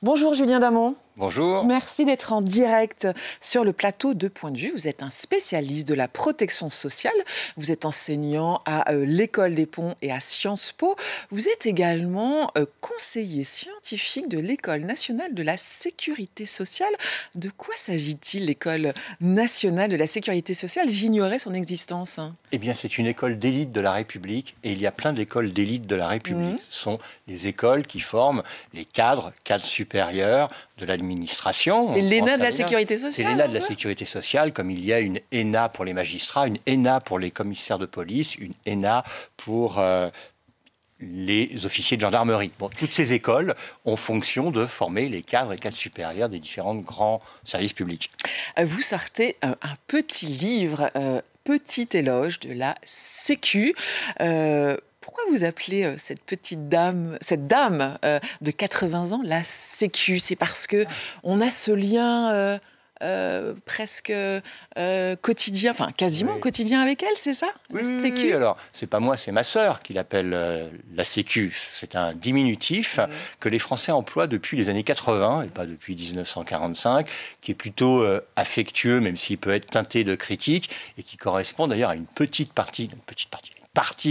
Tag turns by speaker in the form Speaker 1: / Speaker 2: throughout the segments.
Speaker 1: Bonjour Julien Damon.
Speaker 2: Bonjour.
Speaker 1: Merci d'être en direct sur le plateau de Point de Vue. Vous êtes un spécialiste de la protection sociale. Vous êtes enseignant à l'École des Ponts et à Sciences Po. Vous êtes également conseiller scientifique de l'École nationale de la sécurité sociale. De quoi s'agit-il, l'École nationale de la sécurité sociale? J'ignorais son existence.
Speaker 2: Eh bien, c'est une école d'élite de la République et il y a plein d'écoles d'élite de la République. Ce sont les écoles qui forment les cadres supérieurs de l'administration.
Speaker 1: C'est l'ENA de la sécurité sociale.
Speaker 2: C'est l'ENA de la sécurité sociale, comme il y a une ENA pour les magistrats, une ENA pour les commissaires de police, une ENA pour les officiers de gendarmerie. Bon, toutes ces écoles ont fonction de former les cadres et cadres supérieurs des différents grands services publics.
Speaker 1: Vous sortez un petit livre, Petit éloge de la Sécu. Pourquoi vous appelez cette dame de 80 ans la Sécu? C'est parce que on a ce lien presque quotidien, enfin quasiment quotidien avec elle, c'est ça?
Speaker 2: Oui, alors c'est pas moi, c'est ma sœur qui l'appelle la Sécu. C'est un diminutif que les Français emploient depuis les années 80 et pas depuis 1945, qui est plutôt affectueux, même s'il peut être teinté de critique, et qui correspond d'ailleurs à une partie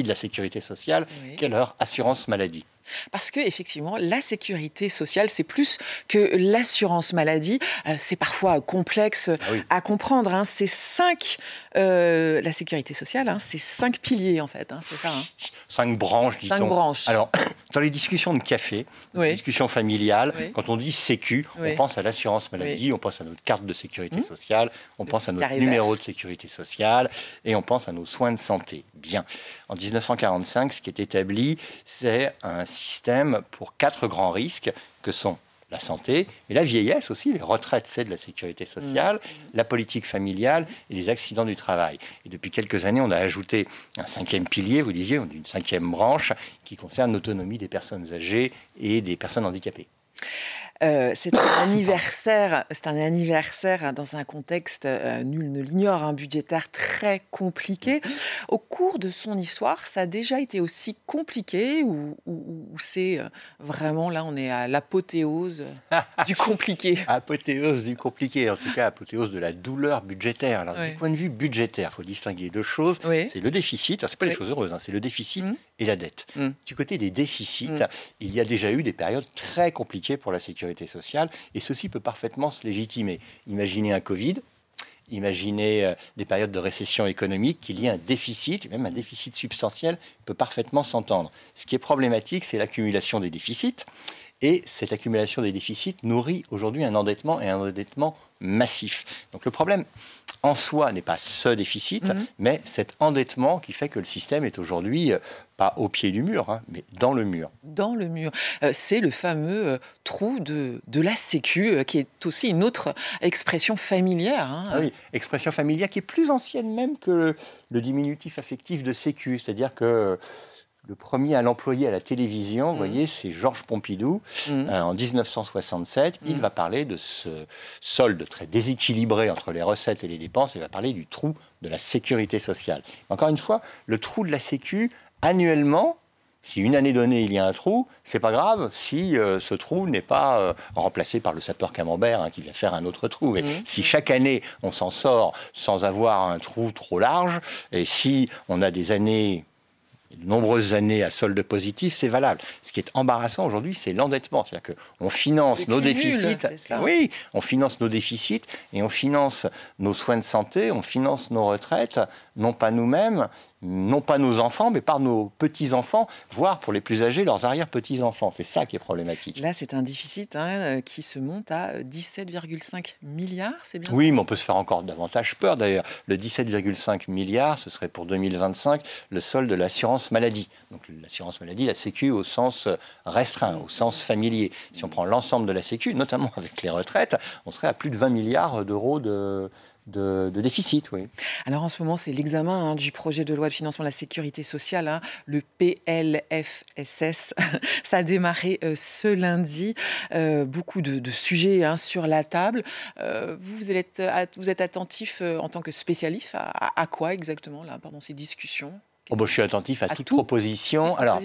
Speaker 2: de la sécurité sociale, qu'est leur assurance maladie.
Speaker 1: Parce que effectivement, la sécurité sociale, c'est plus que l'assurance maladie. C'est parfois complexe à comprendre. C'est la sécurité sociale, c'est 5 piliers en fait. C'est ça.
Speaker 2: 5 branches, dit-on.
Speaker 1: 5 branches.
Speaker 2: Alors, dans les discussions de café, les discussions familiales, quand on dit Sécu, on pense à l'assurance maladie, on pense à notre carte de sécurité sociale, on pense à notre numéro de sécurité sociale et on pense à nos soins de santé. Bien. En 1945, ce qui est établi, c'est un système pour 4 grands risques que sont la santé et la vieillesse aussi, les retraites, c'est de la sécurité sociale, la politique familiale et les accidents du travail. Et depuis quelques années, on a ajouté un 5e pilier, vous disiez, on dit une 5e branche qui concerne l'autonomie des personnes âgées et des personnes handicapées.
Speaker 1: C'est un anniversaire dans un contexte, nul ne l'ignore, budgétaire très compliqué. Au cours de son histoire, ça a déjà été aussi compliqué ou c'est vraiment, là, on est à l'apothéose du compliqué?
Speaker 2: Apothéose du compliqué, en tout cas apothéose de la douleur budgétaire. Alors, du point de vue budgétaire, il faut distinguer deux choses. C'est le déficit, alors, c'est pas les choses heureuses, c'est le déficit et la dette. Du côté des déficits, il y a déjà eu des périodes très compliquées pour la sécurité sociale, et ceci peut parfaitement se légitimer. Imaginez un Covid, imaginez des périodes de récession économique, qu'il y ait un déficit, même un déficit substantiel, peut parfaitement s'entendre. Ce qui est problématique, c'est l'accumulation des déficits, et cette accumulation des déficits nourrit aujourd'hui un endettement, et un endettement massif. Donc le problème en soi n'est pas ce déficit, mais cet endettement qui fait que le système est aujourd'hui pas au pied du mur, mais dans le mur.
Speaker 1: Dans le mur. C'est le fameux trou de la Sécu, qui est aussi une autre expression familière.
Speaker 2: Ah oui, expression familière qui est plus ancienne même que le diminutif affectif de Sécu, c'est-à-dire que le premier à l'employer à la télévision, vous voyez, c'est Georges Pompidou. En 1967, il va parler de ce solde très déséquilibré entre les recettes et les dépenses. Il va parler du trou de la sécurité sociale. Encore une fois, le trou de la Sécu, annuellement, si une année donnée, il y a un trou, c'est pas grave si ce trou n'est pas remplacé par le sapeur Camembert qui vient faire un autre trou. Et si chaque année, on s'en sort sans avoir un trou trop large, et si on a des années... de nombreuses années à solde positif, c'est valable. Ce qui est embarrassant aujourd'hui, c'est l'endettement. C'est-à-dire qu'on finance nos déficits. Oui, on finance nos déficits et on finance nos soins de santé, on finance nos retraites, non pas nous-mêmes, non pas nos enfants, mais par nos petits-enfants, voire pour les plus âgés, leurs arrière-petits-enfants. C'est ça qui est problématique.
Speaker 1: Là, c'est un déficit qui se monte à 17,5 milliards, c'est bien ça?
Speaker 2: Oui, mais on peut se faire encore davantage peur d'ailleurs. Le 17,5 milliards, ce serait pour 2025 le solde de l'assurance maladie. Donc l'assurance maladie, la Sécu au sens restreint, au sens familier. Si on prend l'ensemble de la Sécu, notamment avec les retraites, on serait à plus de 20 milliards d'euros de déficit, oui.
Speaker 1: Alors en ce moment, c'est l'examen du projet de loi de financement de la sécurité sociale, le PLFSS. Ça a démarré ce lundi. Beaucoup de sujets sur la table. Vous êtes attentif en tant que spécialiste à quoi exactement là, pendant ces discussions?
Speaker 2: Je suis attentif à toute proposition. Alors,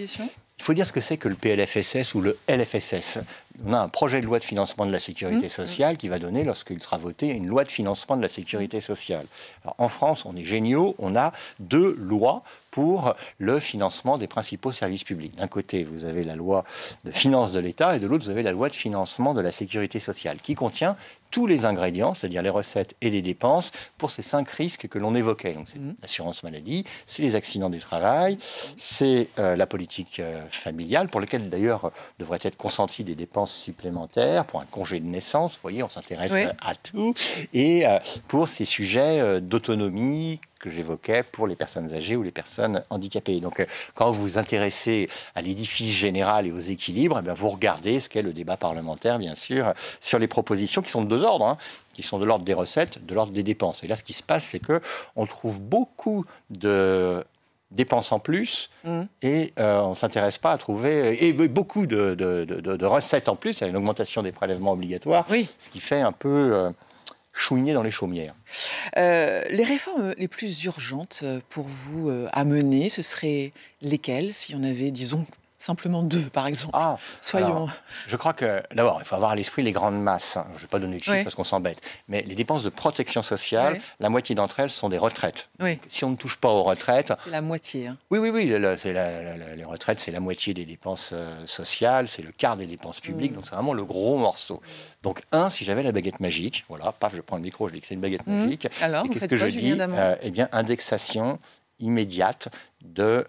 Speaker 2: Il faut dire ce que c'est que le PLFSS ou le LFSS. On a un projet de loi de financement de la sécurité sociale qui va donner, lorsqu'il sera voté, une loi de financement de la sécurité sociale. Alors, en France, on est géniaux, on a 2 lois pour le financement des principaux services publics. D'un côté, vous avez la loi de finances de l'État et de l'autre, vous avez la loi de financement de la sécurité sociale qui contient tous les ingrédients, c'est-à-dire les recettes et les dépenses, pour ces 5 risques que l'on évoquait. Donc, c'est l'assurance maladie, c'est les accidents du travail, c'est la politique familiale, pour laquelle d'ailleurs devraient être consenties des dépenses supplémentaires, pour un congé de naissance, vous voyez, on s'intéresse à tout, et pour ces sujets d'autonomie que j'évoquais pour les personnes âgées ou les personnes handicapées. Donc, quand vous vous intéressez à l'édifice général et aux équilibres, eh bien, vous regardez ce qu'est le débat parlementaire, bien sûr, sur les propositions qui sont de 2 ordres, qui sont de l'ordre des recettes, de l'ordre des dépenses. Et là, ce qui se passe, c'est qu'on trouve beaucoup de dépenses en plus et on ne s'intéresse pas à trouver... Et beaucoup de recettes en plus, il y a une augmentation des prélèvements obligatoires, ce qui fait un peu... chouiner dans les chaumières.
Speaker 1: Les réformes les plus urgentes pour vous à mener, ce seraient lesquelles, s'il y en avait, disons, simplement 2, par exemple? Soyons...
Speaker 2: Alors, je crois que, d'abord, il faut avoir à l'esprit les grandes masses. Je ne vais pas donner de chiffres parce qu'on s'embête. Mais les dépenses de protection sociale, la moitié d'entre elles sont des retraites. Si on ne touche pas aux retraites...
Speaker 1: C'est la moitié.
Speaker 2: Oui, les retraites, c'est la moitié des dépenses sociales, c'est le quart des dépenses publiques, donc c'est vraiment le gros morceau. Donc, si j'avais la baguette magique, voilà, paf, je prends le micro, je dis que c'est une baguette magique.
Speaker 1: Alors,
Speaker 2: et qu'est-ce que je dis? Eh bien, indexation immédiate de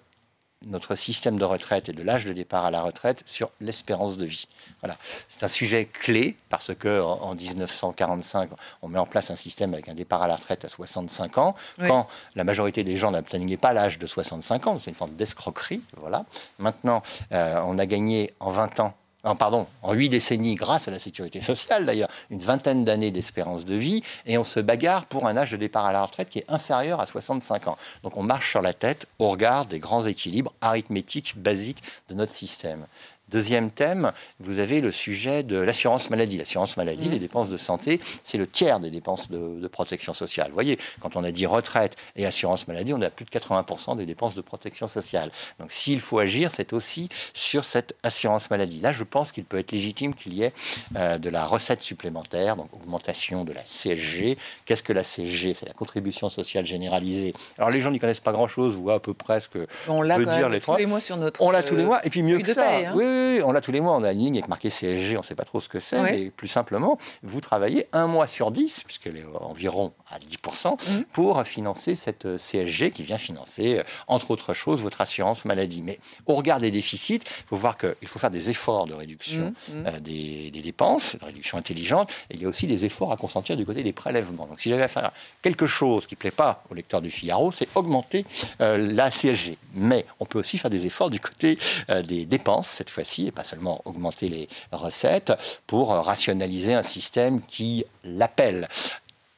Speaker 2: notre système de retraite et de l'âge de départ à la retraite sur l'espérance de vie. Voilà. C'est un sujet clé parce qu'en 1945, on met en place un système avec un départ à la retraite à 65 ans, quand la majorité des gens n'atteignaient pas l'âge de 65 ans. C'est une forme d'escroquerie. Voilà. Maintenant, on a gagné en 20 ans, en 8 décennies, grâce à la sécurité sociale d'ailleurs, une vingtaine d'années d'espérance de vie, et on se bagarre pour un âge de départ à la retraite qui est inférieur à 65 ans. Donc on marche sur la tête au regard des grands équilibres arithmétiques basiques de notre système. Deuxième thème, vous avez le sujet de l'assurance maladie. L'assurance maladie, les dépenses de santé, c'est le tiers des dépenses de protection sociale. Vous voyez, quand on a dit retraite et assurance maladie, on a plus de 80% des dépenses de protection sociale. Donc s'il faut agir, c'est aussi sur cette assurance maladie. Là, je pense qu'il peut être légitime qu'il y ait de la recette supplémentaire, donc augmentation de la CSG. Qu'est-ce que la CSG? C'est la contribution sociale généralisée. Alors les gens n'y connaissent pas grand-chose, voient à peu près ce que
Speaker 1: on l'a tous les mois sur notre...
Speaker 2: On l'a tous les mois, et puis mieux que ça.
Speaker 1: Paye, hein.
Speaker 2: Oui, on l'a tous les mois, on a une ligne avec marqué CSG, on ne sait pas trop ce que c'est, mais plus simplement, vous travaillez 1 mois sur 10, puisqu'elle est environ à 10%, pour financer cette CSG qui vient financer, entre autres choses, votre assurance maladie. Mais au regard des déficits, il faut voir qu'il faut faire des efforts de réduction des dépenses, de réduction intelligente, et il y a aussi des efforts à consentir du côté des prélèvements. Donc si j'avais à faire quelque chose qui ne plaît pas au lecteur du Figaro, c'est augmenter la CSG. Mais on peut aussi faire des efforts du côté des dépenses, cette fois-ci, et pas seulement augmenter les recettes, pour rationaliser un système qui l'appelle.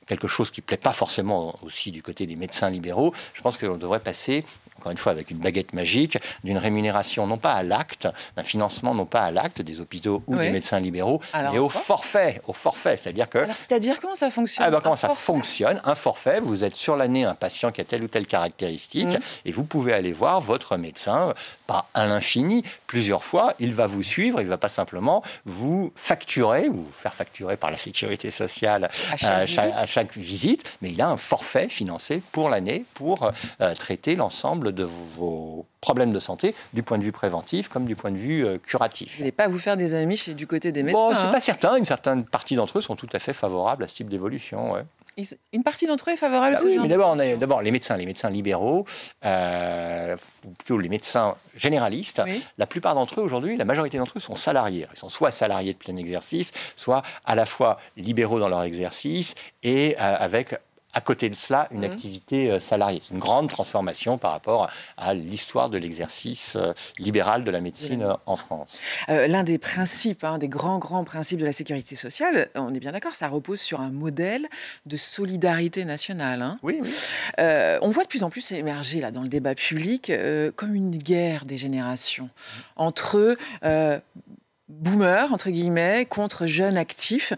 Speaker 2: Quelque chose qui ne plaît pas forcément aussi du côté des médecins libéraux. Je pense qu'on devrait passer, encore une fois avec une baguette magique, d'une rémunération non pas à l'acte, d'un financement non pas à l'acte des hôpitaux ou des médecins libéraux, mais au forfait. C'est-à-dire que...
Speaker 1: Alors, c'est-à-dire comment ça fonctionne?
Speaker 2: Comment ça fonctionne? Un forfait, vous êtes sur l'année un patient qui a telle ou telle caractéristique, et vous pouvez aller voir votre médecin, pas à l'infini, plusieurs fois, il va vous suivre, il ne va pas simplement vous facturer, ou vous faire facturer par la sécurité sociale à chaque visite, mais il a un forfait financé pour l'année pour traiter l'ensemble de vos problèmes de santé, du point de vue préventif comme du point de vue curatif.
Speaker 1: Vous n'allez pas vous faire des amis du côté des médecins?
Speaker 2: Bon, c'est pas certain. Une certaine partie d'entre eux sont tout à fait favorables à ce type d'évolution.
Speaker 1: Une partie d'entre eux est favorable à ce genre?
Speaker 2: Mais d'abord, les médecins libéraux, ou plutôt les médecins généralistes, la plupart d'entre eux aujourd'hui, la majorité d'entre eux sont salariés. Ils sont soit salariés de plein exercice, soit à la fois libéraux dans leur exercice et avec... à côté de cela, une activité salariée. C'est une grande transformation par rapport à l'histoire de l'exercice libéral de la médecine en France.
Speaker 1: L'un des principes, des grands principes de la sécurité sociale, on est bien d'accord, ça repose sur un modèle de solidarité nationale.
Speaker 2: Oui.
Speaker 1: On voit de plus en plus émerger là, dans le débat public comme une guerre des générations entre... boomers, entre guillemets, contre jeunes actifs.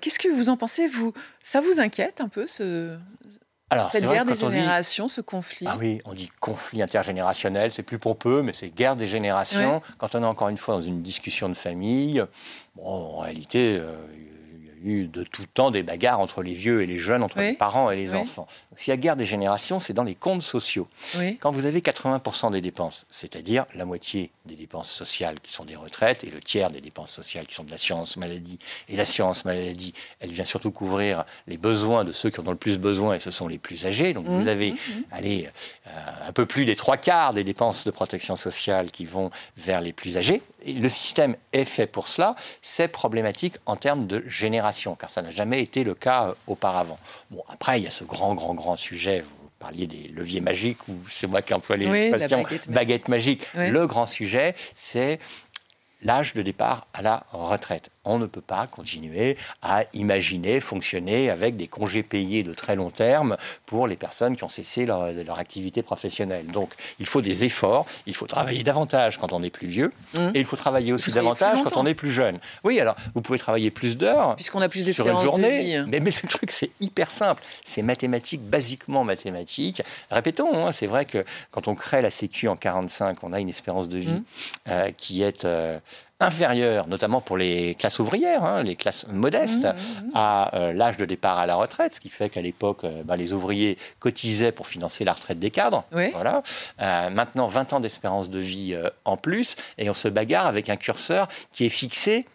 Speaker 1: Qu'est-ce que vous en pensez, vous? Ça vous inquiète un peu,
Speaker 2: Alors,
Speaker 1: Cette
Speaker 2: c'est vrai
Speaker 1: guerre
Speaker 2: que
Speaker 1: des
Speaker 2: quand on dit...
Speaker 1: générations, ce conflit.
Speaker 2: Ah oui, on dit conflit intergénérationnel, c'est plus pompeux, mais c'est guerre des générations.
Speaker 1: Ouais.
Speaker 2: Quand on est encore une fois dans une discussion de famille, bon, en réalité, il y a eu de tout temps des bagarres entre les vieux et les jeunes, entre les
Speaker 1: Oui.
Speaker 2: parents et les
Speaker 1: Oui.
Speaker 2: enfants. Donc, s'il y a guerre des générations, c'est dans les comptes sociaux.
Speaker 1: Oui.
Speaker 2: Quand vous avez 80% des dépenses, c'est-à-dire la moitié des dépenses sociales qui sont des retraites et le tiers des dépenses sociales qui sont de l'assurance maladie, et l'assurance maladie, elle vient surtout couvrir les besoins de ceux qui en ont le plus besoin, et ce sont les plus âgés. Donc vous avez, allez, un peu plus des 3/4 des dépenses de protection sociale qui vont vers les plus âgés. Et le système est fait pour cela. C'est problématique en termes de génération, car ça n'a jamais été le cas auparavant. Bon, après, il y a ce grand sujet. Vous parliez des leviers magiques, ou c'est moi qui emploie l'expression baguette magique.
Speaker 1: Oui.
Speaker 2: Le grand sujet, c'est l'âge de départ à la retraite. On ne peut pas continuer à imaginer fonctionner avec des congés payés de très long terme pour les personnes qui ont cessé leur activité professionnelle. Donc, il faut des efforts, il faut travailler davantage quand on est plus vieux, et il faut travailler aussi davantage quand on est plus jeune. Oui, alors, vous pouvez travailler plus d'heures,
Speaker 1: puisqu'on a plus
Speaker 2: sur une
Speaker 1: d'espérance
Speaker 2: journée,
Speaker 1: de vie.
Speaker 2: mais le truc, c'est hyper simple. C'est mathématique, basiquement mathématique. Répétons, c'est vrai que quand on crée la Sécu en 45, on a une espérance de vie qui est... inférieure, notamment pour les classes ouvrières, les classes modestes, à l'âge de départ à la retraite, ce qui fait qu'à l'époque, les ouvriers cotisaient pour financer la retraite des cadres.
Speaker 1: Oui.
Speaker 2: Voilà. Maintenant, 20 ans d'espérance de vie en plus, et on se bagarre avec un curseur qui est fixé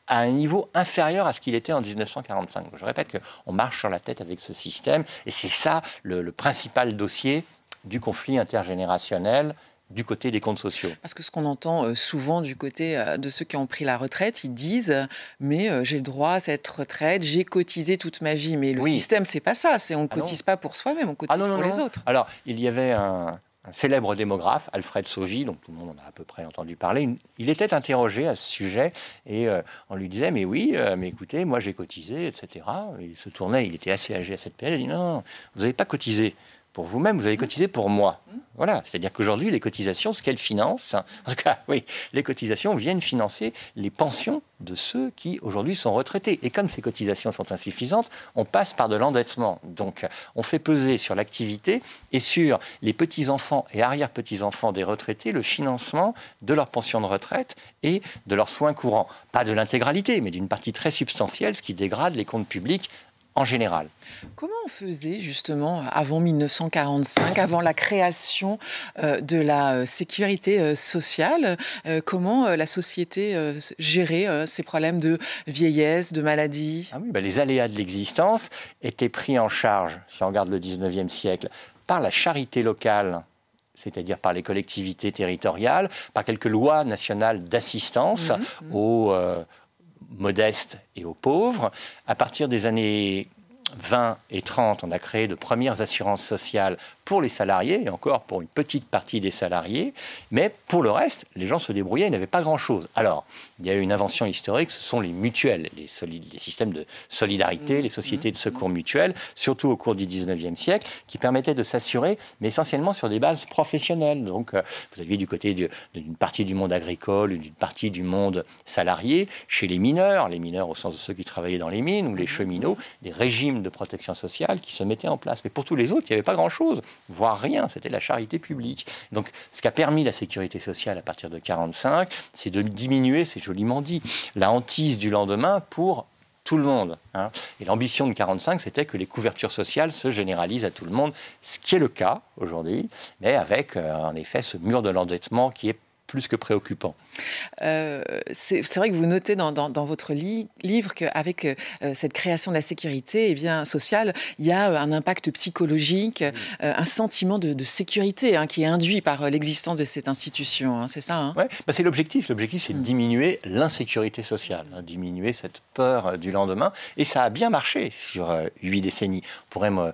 Speaker 2: à un niveau inférieur à ce qu'il était en 1945. Je répète qu'on marche sur la tête avec ce système, et c'est ça le principal dossier du conflit intergénérationnel du côté des comptes sociaux.
Speaker 1: Parce que ce qu'on entend souvent du côté de ceux qui ont pris la retraite, ils disent mais j'ai le droit à cette retraite, j'ai cotisé toute ma vie. Mais le système, c'est pas ça. On ne cotise pas pour soi-même, on cotise pour les autres.
Speaker 2: Alors, il y avait un célèbre démographe, Alfred Sauvy, donc tout le monde en a à peu près entendu parler. Il était interrogé à ce sujet et on lui disait mais oui, mais écoutez, moi j'ai cotisé, etc. Il se tournait, il était assez âgé à cette période, il dit non, vous n'avez pas cotisé pour vous-même, vous avez cotisé pour moi. Voilà, c'est-à-dire qu'aujourd'hui, les cotisations, ce qu'elles financent, en tout cas, oui, les cotisations viennent financer les pensions de ceux qui, aujourd'hui, sont retraités. Et comme ces cotisations sont insuffisantes, on passe par de l'endettement. Donc, on fait peser sur l'activité et sur les petits-enfants et arrière-petits-enfants des retraités le financement de leur pension de retraite et de leurs soins courants. Pas de l'intégralité, mais d'une partie très substantielle, ce qui dégrade les comptes publics en général.
Speaker 1: Comment on faisait justement avant 1945, avant la création de la sécurité sociale, comment la société gérait ces problèmes de vieillesse, de maladie?
Speaker 2: Les aléas de l'existence étaient pris en charge, si on regarde le 19e siècle, par la charité locale, c'est-à-dire par les collectivités territoriales, par quelques lois nationales d'assistance aux modestes et aux pauvres. À partir des années 20 et 30, on a créé de premières assurances sociales pour les salariés, et encore pour une petite partie des salariés, mais pour le reste, les gens se débrouillaient, ils n'avaient pas grand-chose. Alors, il y a eu une invention historique, ce sont les mutuelles, les systèmes de solidarité, les sociétés de secours mutuels, surtout au cours du 19e siècle, qui permettaient de s'assurer, mais essentiellement sur des bases professionnelles. Donc, vous aviez du côté d'une partie du monde agricole, d'une partie du monde salarié, chez les mineurs au sens de ceux qui travaillaient dans les mines, ou les cheminots, des régimes de protection sociale qui se mettaient en place. Mais pour tous les autres, il n'y avait pas grand-chose, voire rien, c'était la charité publique. Donc, ce qui a permis la sécurité sociale à partir de 1945, c'est de diminuer, c'est joliment dit, la hantise du lendemain pour tout le monde. Et l'ambition de 1945, c'était que les couvertures sociales se généralisent à tout le monde, ce qui est le cas aujourd'hui, mais avec en effet ce mur de l'endettement qui est plus que préoccupant.
Speaker 1: C'est vrai que vous notez dans votre livre qu'avec cette création de la sécurité sociale, il y a un impact psychologique, un sentiment de sécurité qui est induit par l'existence de cette institution. C'est ça
Speaker 2: c'est l'objectif. L'objectif, c'est de diminuer l'insécurité sociale, diminuer cette peur du lendemain. Et ça a bien marché sur 8 décennies. On pourrait me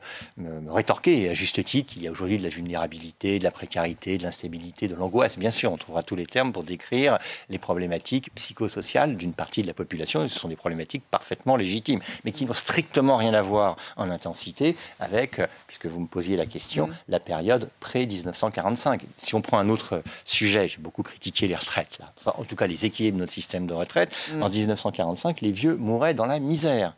Speaker 2: rétorquer, à juste titre, qu'il y a aujourd'hui de la vulnérabilité, de la précarité, de l'instabilité, de l'angoisse. Bien sûr, on trouvera tous les termes pour décrire les problématiques psychosociales d'une partie de la population. Et ce sont des problématiques parfaitement légitimes, mais qui n'ont strictement rien à voir en intensité avec, puisque vous me posiez la question, la période pré-1945. Si on prend un autre sujet, j'ai beaucoup critiqué les retraites, là. Enfin, en tout cas les équilibres de notre système de retraite. En 1945, les vieux mouraient dans la misère.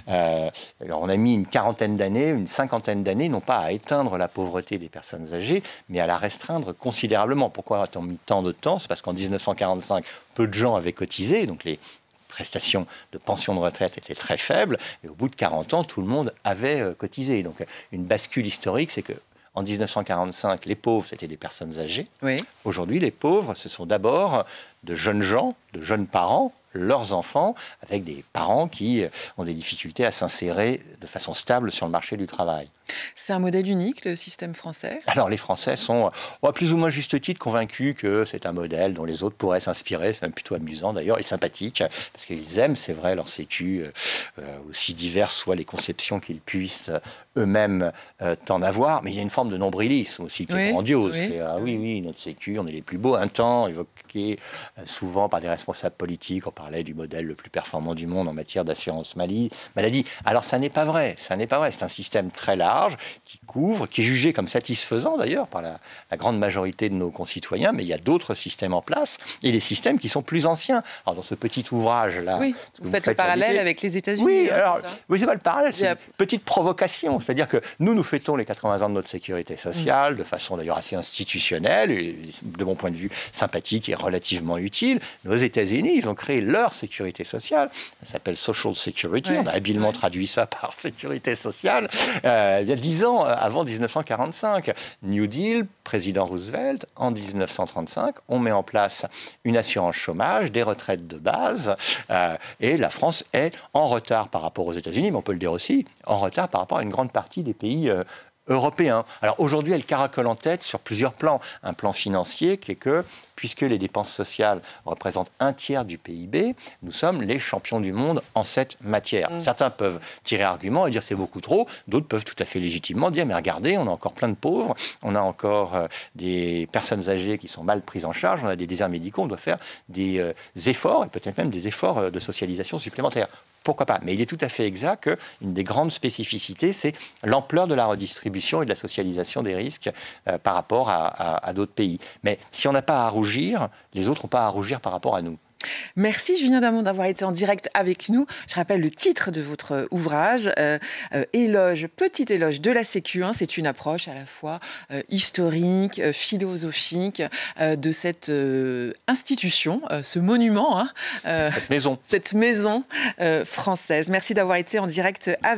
Speaker 2: Alors on a mis une quarantaine d'années, une cinquantaine d'années, non pas à éteindre la pauvreté des personnes âgées, mais à la restreindre considérablement. Pourquoi a-t-on mis tant de temps? C'est parce qu'en 1945, peu de gens avaient cotisé, donc les prestations de pension de retraite étaient très faibles, et au bout de 40 ans, tout le monde avait cotisé. Donc une bascule historique, c'est que en 1945, les pauvres, c'était des personnes âgées.
Speaker 1: Oui.
Speaker 2: Aujourd'hui, les pauvres, ce sont d'abord de jeunes gens, de jeunes parents, leurs enfants, avec des parents qui ont des difficultés à s'insérer de façon stable sur le marché du travail.
Speaker 1: C'est un modèle unique, le système français?
Speaker 2: Alors les Français sont plus ou moins juste titre convaincus que c'est un modèle dont les autres pourraient s'inspirer. C'est même plutôt amusant d'ailleurs et sympathique, parce qu'ils aiment, c'est vrai, leur sécu, aussi diverses soient les conceptions qu'ils puissent eux-mêmes en avoir. Mais il y a une forme de nombrilisme aussi qui est grandiose.
Speaker 1: Oui.
Speaker 2: C'est oui, notre sécu, on est les plus beaux. Un temps évoqué souvent par des responsables politiques, on parlait du modèle le plus performant du monde en matière d'assurance maladie. Alors ça n'est pas vrai, c'est un système très large qui couvre, qui est jugé comme satisfaisant d'ailleurs par la grande majorité de nos concitoyens, mais il y a d'autres systèmes en place et des systèmes qui sont plus anciens. Alors dans ce petit ouvrage-là...
Speaker 1: Oui, vous faites le parallèle avec les États-Unis.
Speaker 2: Oui, c'est pas le parallèle, c'est une petite provocation. C'est-à-dire que nous fêtons les 80 ans de notre sécurité sociale, de façon d'ailleurs assez institutionnelle, et de mon point de vue sympathique et relativement utile. Mais aux États-Unis, ils ont créé leur sécurité sociale. Ça s'appelle Social Security. On a habilement traduit ça par sécurité sociale. Il y a 10 ans avant 1945. New Deal, président Roosevelt, en 1935, on met en place une assurance chômage, des retraites de base, et la France est en retard par rapport aux États-Unis, mais on peut le dire aussi, en retard par rapport à une grande partie des pays européen. Alors aujourd'hui, elle caracole en tête sur plusieurs plans. Un plan financier qui est que, puisque les dépenses sociales représentent un tiers du PIB, nous sommes les champions du monde en cette matière. Certains peuvent tirer argument et dire c'est beaucoup trop, d'autres peuvent tout à fait légitimement dire mais regardez, on a encore plein de pauvres, on a encore des personnes âgées qui sont mal prises en charge, on a des déserts médicaux, on doit faire des efforts, et peut-être même des efforts de socialisation supplémentaires. Pourquoi pas? Mais il est tout à fait exact qu'une des grandes spécificités, c'est l'ampleur de la redistribution et de la socialisation des risques par rapport à d'autres pays. Mais si on n'a pas à rougir, les autres n'ont pas à rougir par rapport à nous.
Speaker 1: Merci Julien Damon d'avoir été en direct avec nous. Je rappelle le titre de votre ouvrage, Petit éloge de la Sécu. C'est une approche à la fois historique, philosophique de cette institution, ce monument,
Speaker 2: Cette maison
Speaker 1: française. Merci d'avoir été en direct avec nous.